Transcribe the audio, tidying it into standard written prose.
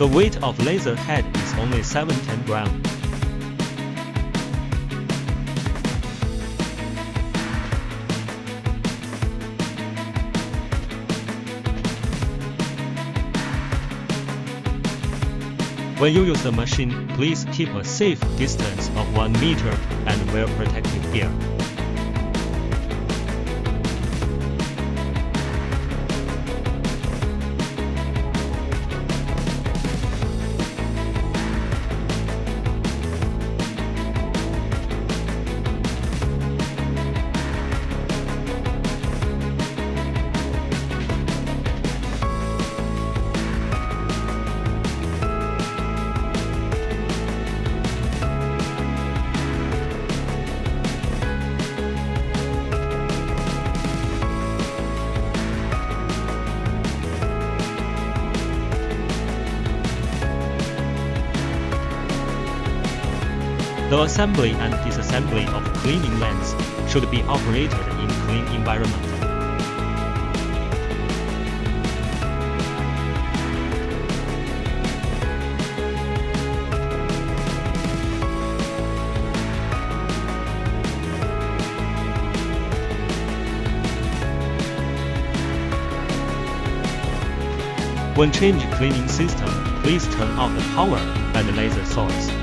The weight of laser head is only 710 grams. When you use the machine, please keep a safe distance of 1 meter and wear protective gear. The assembly and disassembly of cleaning lens should be operated in clean environment. When change cleaning system, please turn off the power and laser source.